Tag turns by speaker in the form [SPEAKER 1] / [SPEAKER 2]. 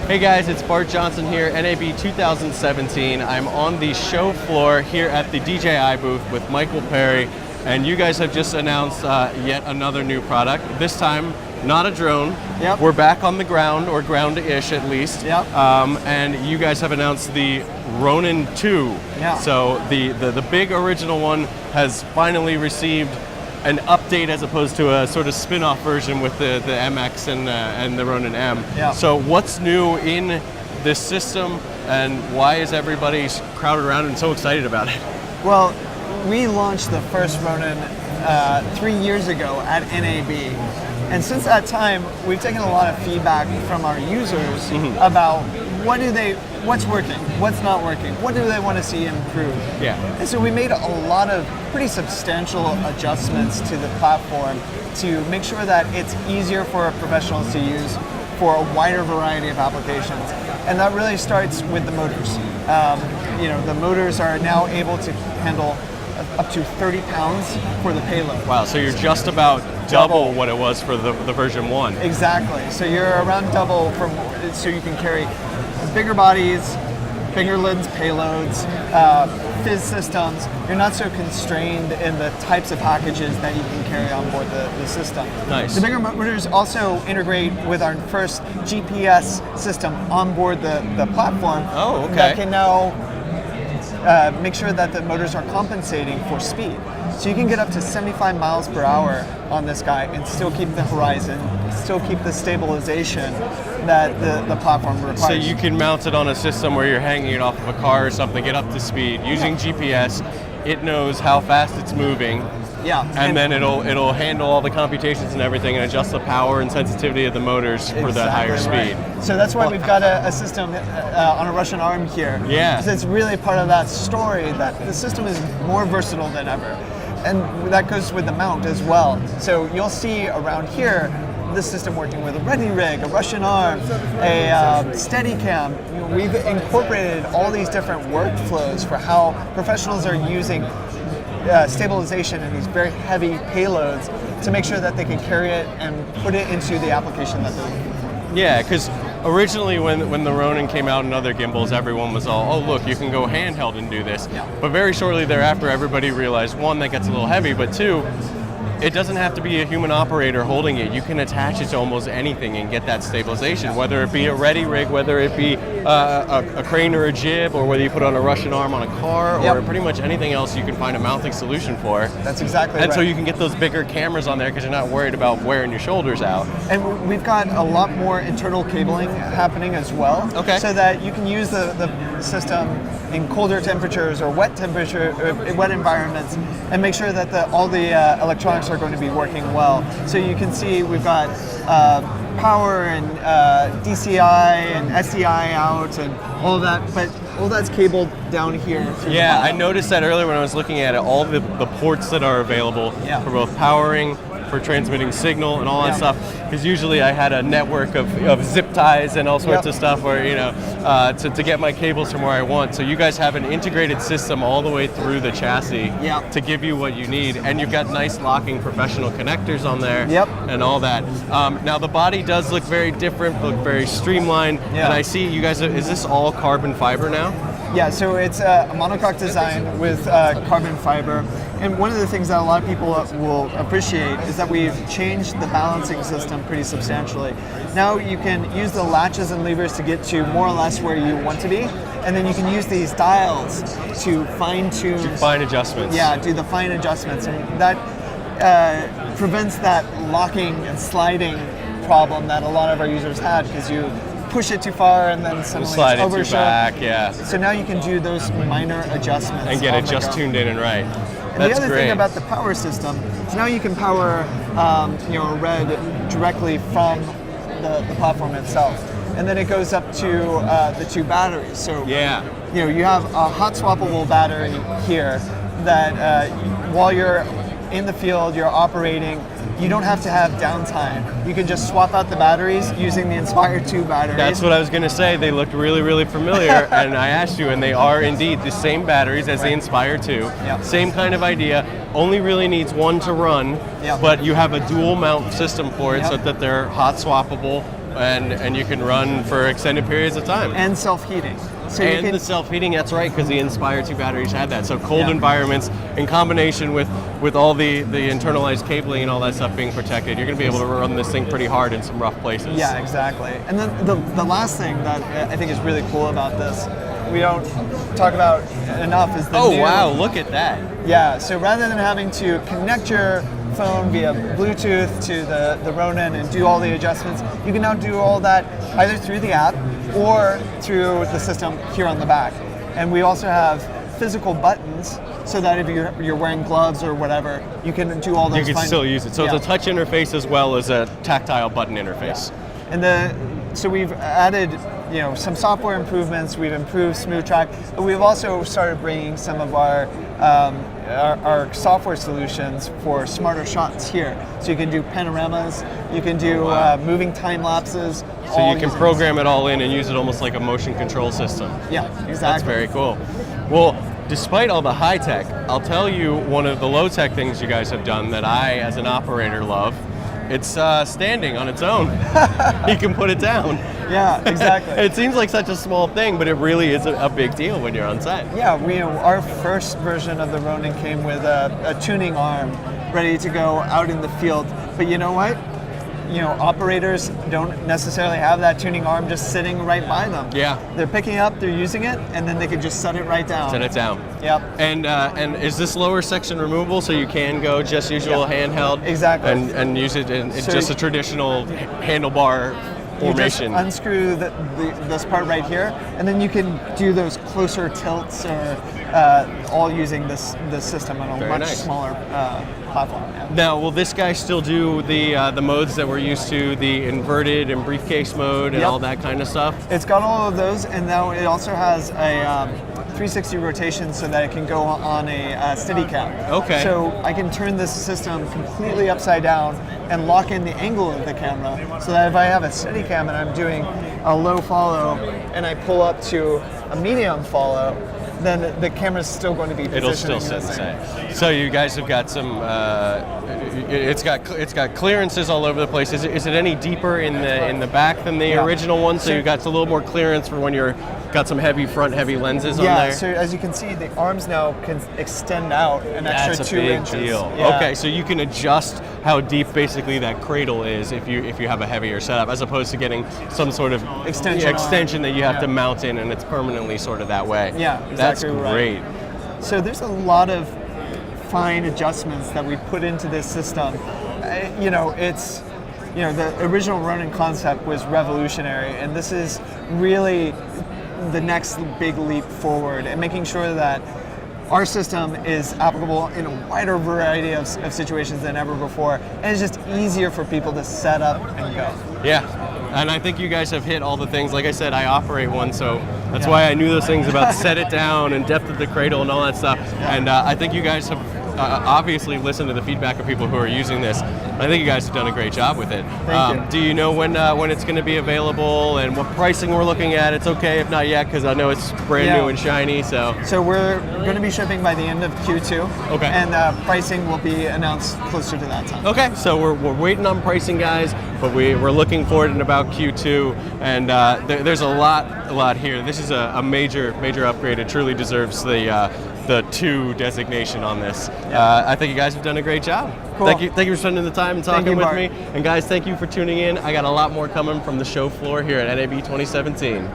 [SPEAKER 1] Hey guys, it's Bart Johnson here, NAB 2017. I'm on the show floor here at the DJI booth with Michael Perry, and you guys have just announced yet another new product. This time, not a drone.
[SPEAKER 2] Yep.
[SPEAKER 1] We're back on the ground, or ground-ish at least.
[SPEAKER 2] Yep.
[SPEAKER 1] And you guys have announced the Ronin 2.
[SPEAKER 2] Yeah.
[SPEAKER 1] So the big original one has finally received an update as opposed to a sort of spin-off version with the MX and the Ronin M.
[SPEAKER 2] Yeah.
[SPEAKER 1] So what's new in this system, and why is everybody crowded around and so excited about it?
[SPEAKER 2] Well, we launched the first Ronin 3 years ago at NAB. And since that time, we've taken a lot of feedback from our users about what's working, what's not working, what do they want to see improved.
[SPEAKER 1] Yeah.
[SPEAKER 2] And so we made a lot of pretty substantial adjustments to the platform to make sure that it's easier for professionals to use for a wider variety of applications. And that really starts with the motors. The motors are now able to handle up to 30 pounds for the payload.
[SPEAKER 1] Wow, so you're just about double what it was for the version 1.
[SPEAKER 2] Exactly. So you're around double so you can carry bigger bodies, bigger lens payloads, fizz systems. You're not so constrained in the types of packages that you can carry on board the system.
[SPEAKER 1] Nice.
[SPEAKER 2] The bigger motors also integrate with our first GPS system on board the platform.
[SPEAKER 1] Oh, okay.
[SPEAKER 2] That can now make sure that the motors are compensating for speed. So you can get up to 75 miles per hour on this guy and still keep the horizon, still keep the stabilization that the platform requires.
[SPEAKER 1] So you can mount it on a system where you're hanging it off of a car or something, get up to speed. Using GPS, it knows how fast it's moving.
[SPEAKER 2] Yeah.
[SPEAKER 1] And then it'll handle all the computations and everything and adjust the power and sensitivity of the motors for that higher speed.
[SPEAKER 2] Right. So that's why we've got a system on a Russian arm here.
[SPEAKER 1] Yeah.
[SPEAKER 2] Because it's really part of that story that the system is more versatile than ever. And that goes with the mount as well. So you'll see around here this system working with a ready rig, a Russian arm, a Steadicam. We've incorporated all these different workflows for how professionals are using stabilization in these very heavy payloads to make sure that they can carry it and put it into the application that they're looking for.
[SPEAKER 1] Yeah, because originally when the Ronin came out and other gimbals, everyone was all, oh look, you can go handheld and do this.
[SPEAKER 2] Yeah.
[SPEAKER 1] But very shortly thereafter, everybody realized, one, that gets a little heavy, but two, it doesn't have to be a human operator holding it. You can attach it to almost anything and get that stabilization, whether it be a ready rig, whether it be a crane or a jib, or whether you put on a Russian arm on a car, or pretty much anything else you can find a mounting solution for.
[SPEAKER 2] That's exactly right.
[SPEAKER 1] And so you can get those bigger cameras on there because you're not worried about wearing your shoulders out.
[SPEAKER 2] And we've got a lot more internal cabling happening as well.
[SPEAKER 1] Okay.
[SPEAKER 2] So that you can use the system in colder temperatures or wet environments and make sure that all the electronics are going to be working well. So you can see we've got power and DCI and SDI out and all that, but all that's cabled down here.
[SPEAKER 1] Yeah, I noticed that earlier when I was looking at it, all the ports that are available for both powering, for transmitting signal and all that stuff, because usually I had a network of zip ties and all sorts of stuff where, to get my cables from where I want. So you guys have an integrated system all the way through the chassis to give you what you need, and you've got nice locking professional connectors on there and all that. Now the body does look very different, look very streamlined, and I see you guys, is this all carbon fiber now?
[SPEAKER 2] Yeah, so it's a monocoque design with carbon fiber. And one of the things that a lot of people will appreciate is that we've changed the balancing system pretty substantially. Now you can use the latches and levers to get to more or less where you want to be, and then you can use these dials to fine-tune.
[SPEAKER 1] Do fine adjustments.
[SPEAKER 2] Yeah, do the fine adjustments. And that prevents that locking and sliding problem that a lot of our users had, because you push it too far and then suddenly
[SPEAKER 1] slide
[SPEAKER 2] it's
[SPEAKER 1] it too back,
[SPEAKER 2] So now you can do those minor adjustments
[SPEAKER 1] and get it just tuned in and right.
[SPEAKER 2] And the other thing about the power system is now you can power a red directly from the platform itself, and then it goes up to the two batteries. So you have a hot swappable battery here that while you're in the field, you're operating, you don't have to have downtime. You can just swap out the batteries using the Inspire 2 batteries.
[SPEAKER 1] That's what I was going to say. They looked really, really familiar, and I asked you, and they are indeed the same batteries as the Inspire 2. Same kind of idea. Only really needs one to run, but you have a dual mount system for it so that they're hot swappable. and you can run for extended periods of time.
[SPEAKER 2] And self-heating. So
[SPEAKER 1] and the self-heating, that's right, because the Inspire 2 batteries had that. So cold
[SPEAKER 2] Yeah.
[SPEAKER 1] environments, in combination with all the internalized cabling and all that stuff being protected, you're going to be able to run this thing pretty hard in some rough places.
[SPEAKER 2] Yeah, exactly. And then the last thing that I think is really cool about this, we don't talk about enough, is the
[SPEAKER 1] Oh
[SPEAKER 2] new,
[SPEAKER 1] wow, look at that.
[SPEAKER 2] Yeah, so rather than having to connect your phone via Bluetooth to the Ronin and do all the adjustments, you can now do all that either through the app or through the system here on the back. And we also have physical buttons so that if you're wearing gloves or whatever, you can do all those.
[SPEAKER 1] You can still use it. So
[SPEAKER 2] Yeah.
[SPEAKER 1] it's a touch interface as well as a tactile button interface.
[SPEAKER 2] And so we've added, some software improvements. We've improved Smooth Track, but we've also started bringing some of our software solutions for smarter shots here. So you can do panoramas, you can do moving time lapses.
[SPEAKER 1] So you can program it all in and use it almost like a motion control system.
[SPEAKER 2] Yeah, exactly.
[SPEAKER 1] That's very cool. Well, despite all the high tech, I'll tell you one of the low tech things you guys have done that I, as an operator, love. It's standing on its own. You can put it down.
[SPEAKER 2] Yeah, exactly.
[SPEAKER 1] It seems like such a small thing, but it really is a big deal when you're on set.
[SPEAKER 2] Yeah, our first version of the Ronin came with a tuning arm ready to go out in the field. But you know what? Operators don't necessarily have that tuning arm just sitting right by them.
[SPEAKER 1] Yeah.
[SPEAKER 2] They're picking up, they're using it, and then they can just set it right down.
[SPEAKER 1] Set it down.
[SPEAKER 2] Yep.
[SPEAKER 1] And is this lower section removable so you can go just usual handheld?
[SPEAKER 2] Exactly.
[SPEAKER 1] And use it in just a traditional handlebar formation.
[SPEAKER 2] You just unscrew this part right here, and then you can do those closer tilts or all using this system on a much smaller platform. Yeah.
[SPEAKER 1] Now, will this guy still do the modes that we're used to, the inverted and briefcase mode and all that kind of stuff?
[SPEAKER 2] It's got all of those, and now it also has a 360 rotation so that it can go on a Steadicam.
[SPEAKER 1] Okay.
[SPEAKER 2] So I can turn this system completely upside down and lock in the angle of the camera so that if I have a Steadicam and I'm doing a low follow and I pull up to a medium follow, then the camera's still going to be positioning.
[SPEAKER 1] It'll still sit the same. So you guys have got some. It's got clearances all over the place. Is it any deeper in the back than the original one? So you got a little more clearance for when you're got some heavy lenses on there.
[SPEAKER 2] Yeah. So as you can see, the arms now can extend out an extra 2 inches.
[SPEAKER 1] That's a big deal.
[SPEAKER 2] Yeah.
[SPEAKER 1] Okay, so you can adjust how deep basically that cradle is if you have a heavier setup, as opposed to getting some sort of extension that you have to mount in, and it's permanently sort of that way.
[SPEAKER 2] Yeah, exactly.
[SPEAKER 1] That's great.
[SPEAKER 2] Right. So there's a lot of fine adjustments that we put into this system. The original Ronin concept was revolutionary, and this is really the next big leap forward, and making sure that our system is applicable in a wider variety of situations than ever before, and it's just easier for people to set up and go.
[SPEAKER 1] Yeah, and I think you guys have hit all the things. Like I said, I operate one, so that's why I knew those things about set it down and depth of the cradle and all that stuff. Yeah. And I think you guys have obviously listened to the feedback of people who are using this. I think you guys have done a great job with it.
[SPEAKER 2] Thank you.
[SPEAKER 1] Do you know when it's going to be available and what pricing we're looking at? It's okay if not yet, because I know it's brand new and shiny. So
[SPEAKER 2] we're going to be shipping by the end of Q2.
[SPEAKER 1] Okay.
[SPEAKER 2] And pricing will be announced closer to that time.
[SPEAKER 1] Okay. So we're waiting on pricing, guys, but we're looking forward in about Q2. And there's a lot here. This is a major upgrade. It truly deserves the 2 designation on this. I think you guys have done a great job.
[SPEAKER 2] Cool.
[SPEAKER 1] Thank you for spending the time and talking with me.
[SPEAKER 2] Bart.
[SPEAKER 1] And guys, thank you for tuning in. I got a lot more coming from the show floor here at NAB 2017.